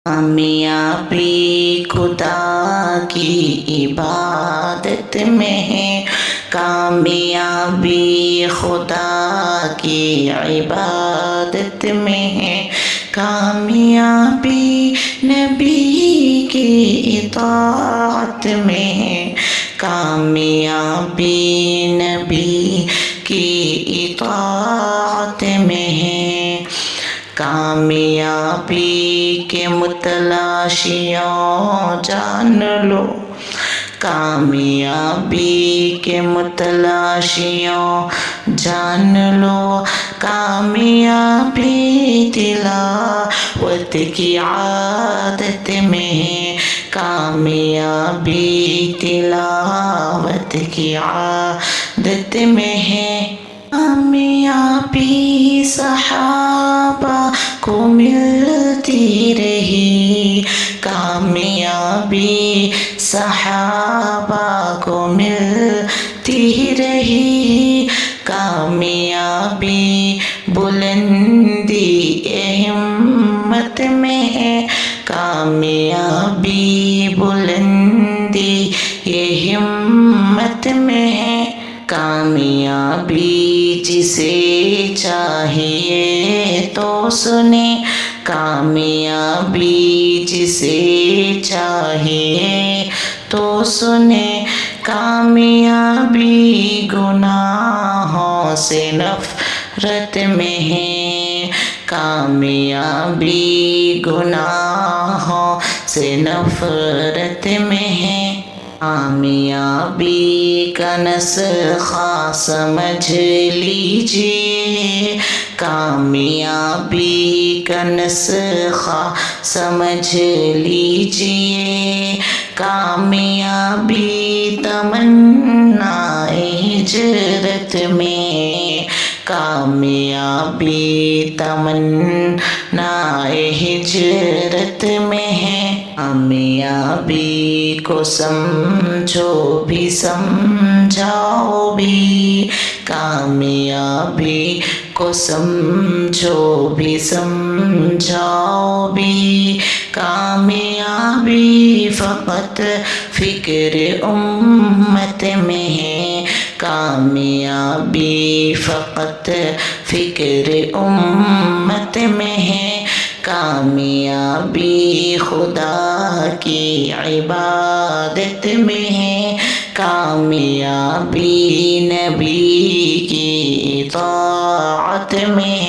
کامیابی خدا کی عبادت میں ہے، کامیابی خدا کی عبادت میں ہے، کامیابی نبی کی اطاعت میں ہے، کامیابی نبی کی اطاعت میں ہے۔ کامیابی کے متلاشیوں جان لو، کامیابی کے متلاشیوں جان لو، کامیابی تلاوت کی عادت میں ہے، کامیابی تلاوت کی عادت میں ہے۔ کامیابی صحابہ کو ملتی رہی، کامیابی صحابہ کو ملتی رہی، کامیابی بلندی ہمت میں ہے، کامیابی بلندی ہمت میں ہے۔ کامیابی جسے چاہیے تو سنے، کامیابی جسے چاہیے تو سنے، کامیابی گناہوں سے نفرت میں ہے، کامیابی گناہوں سے نفرت میں ہے۔ کامیابی کا نسخہ سمجھ لیجئے، کامیابی کا نسخہ سمجھ لیجئے، کامیابی تمنا ہجرت میں، کامیابی تمنا ہجرت میں ہے۔ کامیابی کو سمجھو بھی سمجھاؤ بھی، کامیابی کو سمجھو بھی سمجھاؤ بھی، کامیابی فقط فکر امت میں ہے، کامیابی فقط فکر امت میں ہے، کامیابی خدا کی عبادت میں ہے، کامیابی نبی کی اطاعت میں